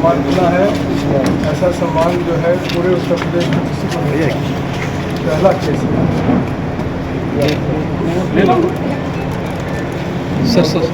सम्मान मिला है। ऐसा सम्मान जो है पूरे उत्तर प्रदेश में किसी को नहीं है। पहला केस है। सर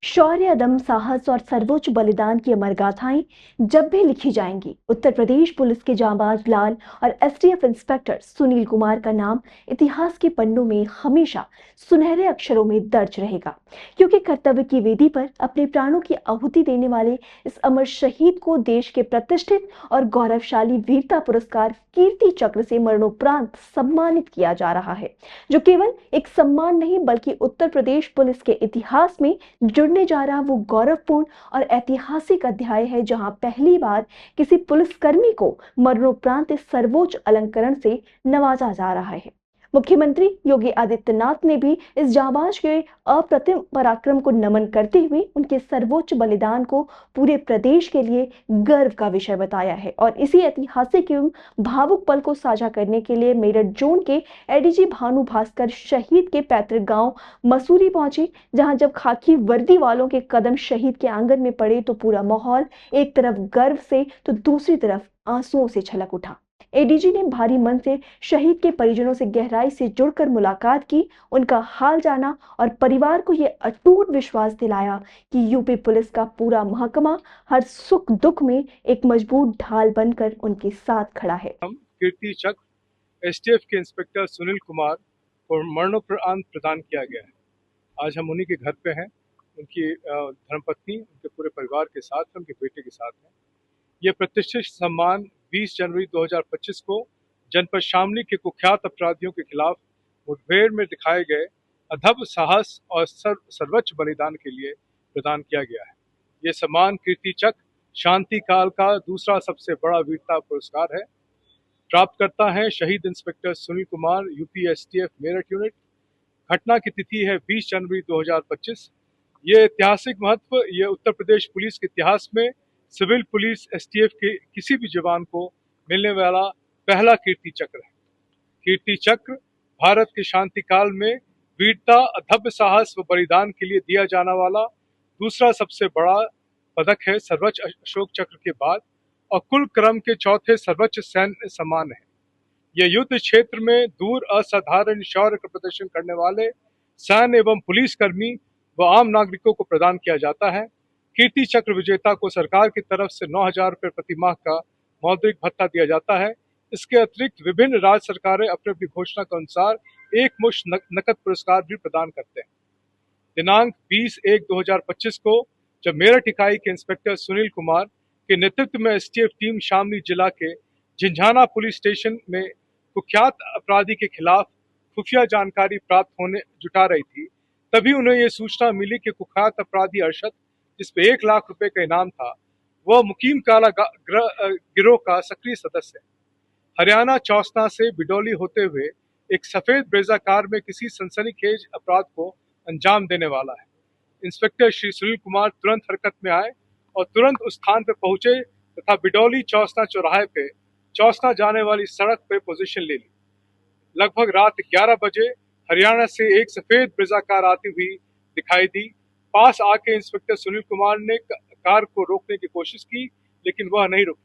शौर्य, अदम साहस और सर्वोच्च बलिदान की अमर गाथाएं जब भी लिखी जाएंगी, उत्तर प्रदेश पुलिस के जांबाज लाल और एसटीएफ इंस्पेक्टर सुनील कुमार का नाम इतिहास के पन्नों में हमेशा सुनहरे अक्षरों में दर्ज रहेगा। क्योंकि कर्तव्य की वेदी पर अपने प्राणों की आहुति देने वाले इस अमर शहीद को देश के प्रतिष्ठित और गौरवशाली वीरता पुरस्कार कीर्ति चक्र से मरणोपरांत सम्मानित किया जा रहा है, जो केवल एक सम्मान नहीं बल्कि उत्तर प्रदेश पुलिस के इतिहास में जुड़ने जा रहा वो गौरवपूर्ण और ऐतिहासिक अध्याय है, जहां पहली बार किसी पुलिसकर्मी को मरणोपरांत इस सर्वोच्च अलंकरण से नवाजा जा रहा है। मुख्यमंत्री योगी आदित्यनाथ ने भी इस जांबाज के अप्रतिम पराक्रम को नमन करते हुए उनके सर्वोच्च बलिदान को पूरे प्रदेश के लिए गर्व का विषय बताया है। और इसी ऐतिहासिक एवं भावुक पल को साझा करने के लिए मेरठ जोन के एडीजी भानु भास्कर शहीद के पैतृक गांव मसूरी पहुंचे, जहां जब खाकी वर्दी वालों के कदम शहीद के आंगन में पड़े तो पूरा माहौल एक तरफ गर्व से तो दूसरी तरफ आंसुओं से छलक उठा। एडीजी ने भारी मन से शहीद के परिजनों से गहराई से जुड़कर मुलाकात की, उनका हाल जाना और परिवार को यह अटूट विश्वास दिलाया कि यूपी पुलिस का पूरा महकमा हर सुख दुख में एक मजबूत ढाल बनकर उनके साथ खड़ा है। कीर्ति चक्र एसटीएफ के इंस्पेक्टर सुनील कुमार को मरणोपरांत प्रदान किया गया है। आज हम उन्हीं के घर पे हैं, उनकी धर्मपत्नी उनके पूरे परिवार के साथ, उनके बेटे के साथ हैं। ये प्रतिष्ठित सम्मान 20 जनवरी 2025 को जनपद शामली के कुख्यात अपराधियों के खिलाफ मुठभेड़ में दिखाए गए अदम्य साहस और सर्वोच्च बलिदान के लिए प्रदान किया गया है। ये सम्मान कीर्ति चक्र शांति काल का दूसरा सबसे बड़ा वीरता पुरस्कार है। प्राप्तकर्ता है शहीद inspector Sunil Kumar, UP STF Meerut unit. घटना की तिथि है 20 जनवरी 2025। ये ऐतिहासिक महत्व, ये उत्तर प्रदेश पुलिस के इतिहास में सिविल पुलिस एसटीएफ के किसी भी जवान को मिलने वाला पहला कीर्ति चक्र है। कीर्ति चक्र भारत के शांति काल में वीरता, अदम्य साहस व बलिदान के लिए दिया जाने वाला दूसरा सबसे बड़ा पदक है, सर्वोच्च अशोक चक्र के बाद, और कुल क्रम के चौथे सर्वोच्च सैन्य सम्मान है। यह युद्ध क्षेत्र में दूर असाधारण शौर्य का प्रदर्शन करने वाले सैन्य एवं पुलिस कर्मी व आम नागरिकों को प्रदान किया जाता है। कीर्ति चक्र विजेता को सरकार की तरफ से 9,000 रुपये प्रति माह का मौद्रिक भत्ता दिया जाता है। इसके अतिरिक्त विभिन्न राज्य सरकारें अपनी अपनी घोषणा के अनुसार एक मुश्त नकद पुरस्कार भी प्रदान करते हैं। दिनांक 20/1/2025 को जब मेरठ इकाई के इंस्पेक्टर सुनील कुमार के नेतृत्व में एसटीएफ टीम शामली जिला के झिंझाना पुलिस स्टेशन में कुख्यात अपराधी के खिलाफ खुफिया जानकारी प्राप्त होने जुटा रही थी, तभी उन्हें ये सूचना मिली कि कुख्यात अपराधी अरशद, जिसपे 1 लाख रुपए का इनाम था, वह मुकीम काला गिरोह का सक्रिय सदस्य है। हरियाणा चौसना से बिडौली होते हुए एक सफेद ब्रेजा कार में किसी सनसनीखेज अपराध को अंजाम देने वाला है। इंस्पेक्टर श्री सुनील कुमार तुरंत हरकत में आए और तुरंत उस स्थान पर पहुंचे तथा बिडौली चौसना चौराहे पे चौसना जाने वाली सड़क पे पोजीशन ले ली। लगभग रात 11 बजे हरियाणा से एक सफेद ब्रेजा कार आती हुई दिखाई दी। पास आके इंस्पेक्टर सुनील कुमार ने कार को रोकने की कोशिश की, लेकिन वह नहीं रुकी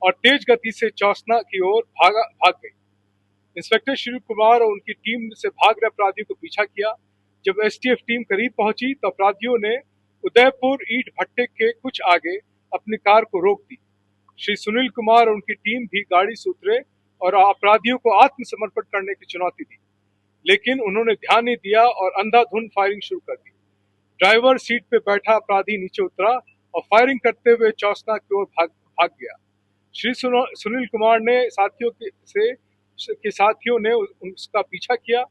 और तेज गति से चौसना की ओर भाग गई। इंस्पेक्टर सुनील कुमार और उनकी टीम से भाग रहे अपराधियों को पीछा किया। जब एसटीएफ टीम करीब पहुंची तो अपराधियों ने उदयपुर ईंट भट्टे के कुछ आगे अपनी कार को रोक दी। श्री सुनील कुमार और उनकी टीम भी गाड़ी से उतरे और अपराधियों को आत्मसमर्पण करने की चुनौती दी, लेकिन उन्होंने ध्यान नहीं दिया और अंधाधुंध फायरिंग शुरू कर दी। ड्राइवर सीट पे बैठा अपराधी नीचे उतरा और फायरिंग करते हुए चौसना की ओर भाग गया। श्री सुनील कुमार ने साथियों ने उसका पीछा किया।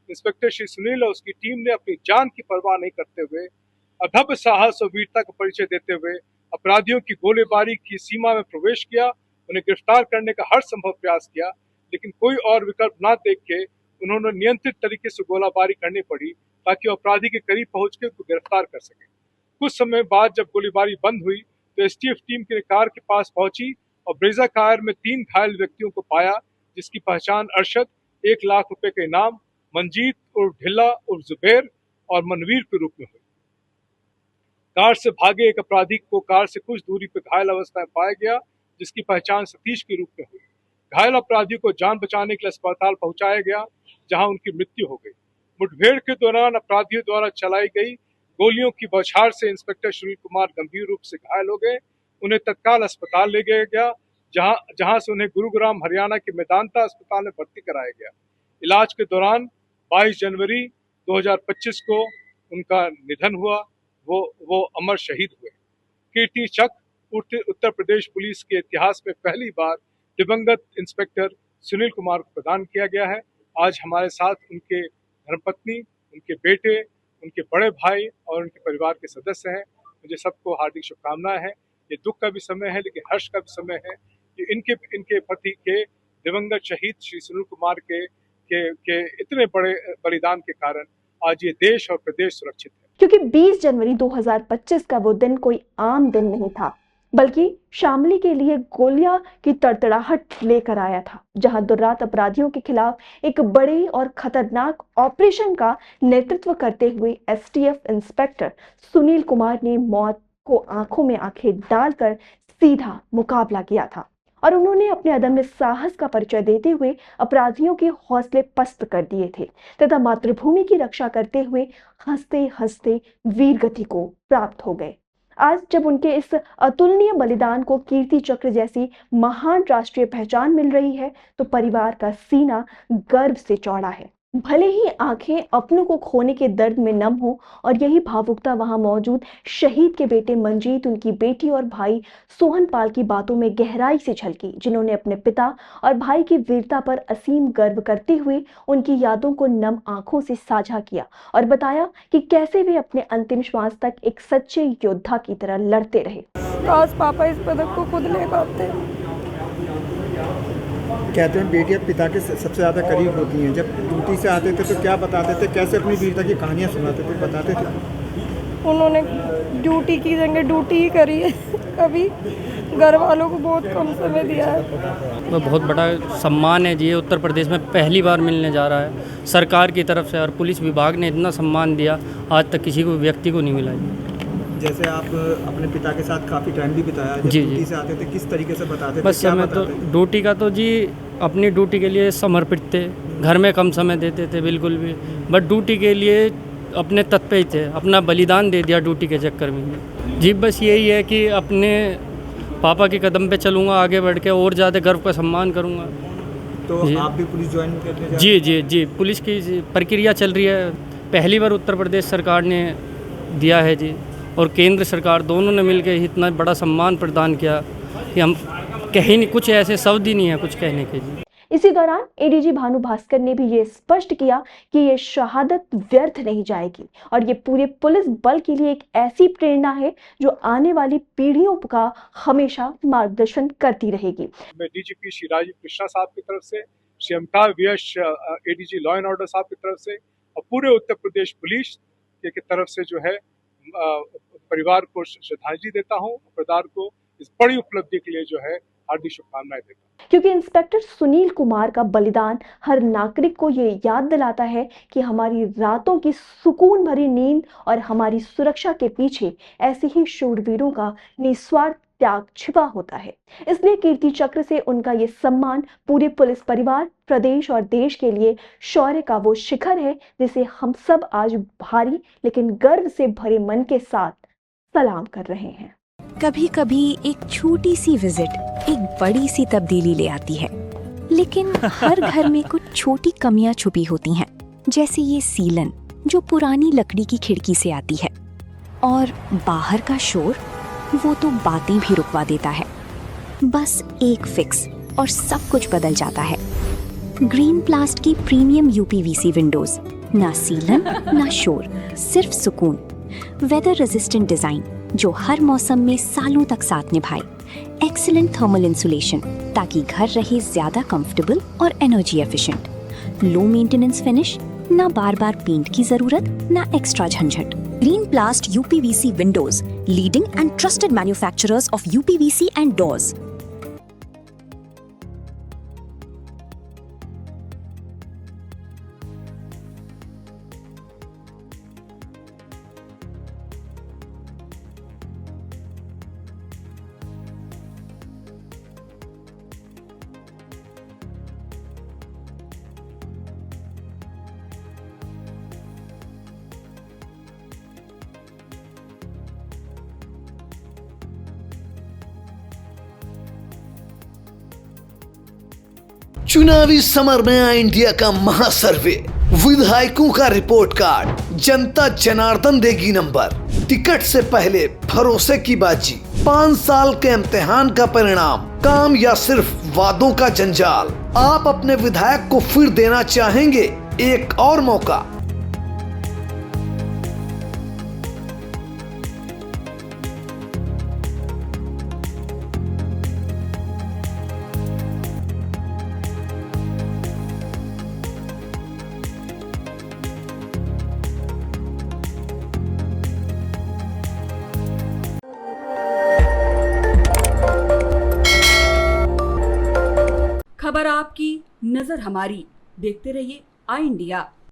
इंस्पेक्टर श्री सुनील और उसकी टीम ने अपनी जान की परवाह नहीं करते हुए अदम्य साहस और वीरता का परिचय देते हुए अपराधियों की गोलीबारी की सीमा में प्रवेश किया। उन्हें गिरफ्तार करने का हर संभव प्रयास किया, लेकिन कोई और विकल्प न देख के उन्होंने नियंत्रित तरीके से गोलाबारी करनी पड़ी ताकि अपराधी के करीब पहुंच के उसको गिरफ्तार कर सके। कुछ समय बाद जब गोलीबारी बंद हुई तो एसटीएफ टीम की कार के पास पहुंची और ब्रेजा कार में 3 घायल व्यक्तियों को पाया, जिसकी पहचान अरशद, 1 लाख रुपए का इनाम, मंजीत उर्फ ढिल्ला उर्फ जुबैर और मनवीर के रूप में हुई। कार से भागे एक अपराधी को कार से कुछ दूरी पर घायल अवस्था में पाया गया, जिसकी पहचान सतीश के रूप में हुई। घायल अपराधी को जान बचाने के लिए अस्पताल पहुंचाया गया, जहां उनकी मृत्यु हो गई। मुठभेड़ के दौरान अपराधियों द्वारा चलाई गई गोलियों की बौछार से इंस्पेक्टर सुनील कुमार गंभीर रूप से घायल हो गए। उन्हें तत्काल अस्पताल ले गया गया, जहां से उन्हें गुरुग्राम हरियाणा के मेदांता अस्पताल में भर्ती कराया गया। इलाज के दौरान 22 जनवरी 2025 को उनका निधन हुआ। वो अमर शहीद हुए। कीर्ति चक्र उत्तर प्रदेश पुलिस के इतिहास में पहली बार दिवंगत इंस्पेक्टर सुनील कुमार को प्रदान किया गया है। आज हमारे साथ उनके धर्मपत्नी, उनके बेटे, उनके बड़े भाई और उनके परिवार के सदस्य हैं। मुझे सबको हार्दिक शुभकामनाएं हैं। ये दुख का भी समय है, लेकिन हर्ष का भी समय है कि इनके पति के दिवंगत शहीद श्री सुनील कुमार के इतने बड़े बलिदान के कारण आज ये देश और प्रदेश सुरक्षित है। क्योंकि 20 जनवरी 2025 का वो दिन कोई आम दिन नहीं था, बल्कि शामली के लिए गोलियां की तड़तड़ाहट लेकर आया था, जहां दुर्रात अपराधियों के खिलाफ एक बड़े और खतरनाक ऑपरेशन का नेतृत्व करते हुए एसटीएफ इंस्पेक्टर सुनील कुमार ने मौत को आंखों में आंखें डालकर सीधा मुकाबला किया था और उन्होंने अपने अदम्य साहस का परिचय देते हुए अपराधियों के हौसले पस्त कर दिए थे तथा मातृभूमि की रक्षा करते हुए हंसते हंसते वीर गति को प्राप्त हो गए। आज जब उनके इस अतुलनीय बलिदान को कीर्ति चक्र जैसी महान राष्ट्रीय पहचान मिल रही है, तो परिवार का सीना गर्व से चौड़ा है। भले ही आंखें अपनों को खोने के दर्द में नम हो, और यही भावुकता वहां मौजूद शहीद के बेटे मंजीत, उनकी बेटी और भाई सोहन पाल की बातों में गहराई से झलकी, जिन्होंने अपने पिता और भाई की वीरता पर असीम गर्व करते हुए उनकी यादों को नम आंखों से साझा किया और बताया कि कैसे वे अपने अंतिम श्वास तक एक सच्चे योद्धा की तरह लड़ते रहे। काश पापा इस पदक को खुद ले पाते। कहते हैं बेटियां पिता के सबसे ज़्यादा करीब होती हैं। जब ड्यूटी से आते थे तो क्या बताते थे, कैसे अपनी वीरता की कहानियां सुनाते थे, बताते थे? उन्होंने ड्यूटी की जगह ड्यूटी ही करी है, कभी घर वालों को बहुत कम समय दिया है। वो बहुत बड़ा सम्मान है जी, उत्तर प्रदेश में पहली बार मिलने जा रहा है। सरकार की तरफ से और पुलिस विभाग ने इतना सम्मान दिया, आज तक किसी को व्यक्ति को नहीं मिला जी। जैसे आप अपने पिता के साथ काफ़ी टाइम भी बिताया, जब जी ड्यूटी से आते थे किस तरीके से बताते थे? बस समय तो ड्यूटी का तो जी अपनी ड्यूटी के लिए समर्पित थे, घर में कम समय देते थे बिल्कुल भी, बट ड्यूटी के लिए अपने तत्पर ही थे, अपना बलिदान दे दिया ड्यूटी के चक्कर में जी। बस यही है कि अपने पापा के कदम पे चलूँगा, आगे बढ़ के और ज़्यादा गर्व का सम्मान करूँगा। तो आप भी पुलिस ज्वाइन करने? जी, पुलिस की प्रक्रिया चल रही है। पहली बार उत्तर प्रदेश सरकार ने दिया है जी, और केंद्र सरकार दोनों ने मिलकर इतना बड़ा सम्मान प्रदान किया कि हम कहीं नहीं, कुछ ऐसे शब्द ही नहीं है कुछ कहने के जी। इसी दौरान एडीजी भानु भास्कर ने भी ये स्पष्ट किया कि ये शहादत व्यर्थ नहीं जाएगी और ये पूरे पुलिस बल के लिए एक ऐसी प्रेरणा है जो आने वाली पीढ़ियों का हमेशा मार्गदर्शन करती रहेगी। मैं डीजीपी श्री राजीव कृष्णा साहब की तरफ से, श्री अमिताभ यश एडीजी लॉ एंड ऑर्डर साहब की तरफ से और पूरे उत्तर प्रदेश पुलिस की तरफ से जो है परिवार को श्रद्धांजलि देता हूँ। परिवार को इस बड़ी उपलब्धि के लिए जो है हार्दिक शुभकामनाएं देता हूँ। क्योंकि इंस्पेक्टर सुनील कुमार का बलिदान हर नागरिक को ये याद दिलाता है कि हमारी रातों की सुकून भरी नींद और हमारी सुरक्षा के पीछे ऐसे ही शूरवीरों का निस्वार्थ त्याग छिपा होता है। इसलिए कीर्ति चक्र से उनका ये सम्मान पूरे पुलिस परिवार, प्रदेश और देश के लिए शौर्य का वो शिखर है जिसे हम सब आज भारी लेकिन गर्व से भरे मन के साथ सलाम कर रहे हैं। कभी कभी एक छोटी सी विजिट एक बड़ी सी तब्दीली ले आती है, लेकिन हर घर में कुछ छोटी कमियां छुपी होती हैं, जैसे ये सीलन जो पुरानी लकड़ी की खिड़की से आती है, और बाहर का शोर वो तो बातें भी रुकवा देता है। बस एक फिक्स और सब कुछ बदल जाता है। ग्रीन प्लास्ट की प्रीमियम यूपीवीसी विंडोज, ना सीलन ना शोर, सिर्फ सुकून। वेदर रेजिस्टेंट डिजाइन जो हर मौसम में सालों तक साथ निभाए। एक्सीलेंट थर्मल इंसुलेशन ताकि घर रहे ज्यादा कंफर्टेबल और energy efficient. Low maintenance finish, ना बार बार पेंट की जरूरत, ना एक्स्ट्रा झंझट। Green प्लास्ट UPVC Windows, leading and trusted manufacturers of UPVC and doors. चुनावी समर में आई इंडिया का महासर्वे, विधायकों का रिपोर्ट कार्ड, जनता जनार्दन देगी नंबर, टिकट से पहले भरोसे की बाजी, 5 साल के इम्तिहान का परिणाम, काम या सिर्फ वादों का जंजाल। आप अपने विधायक को फिर देना चाहेंगे एक और मौका? खबर आपकी, नजर हमारी। देखते रहिए आई इंडिया।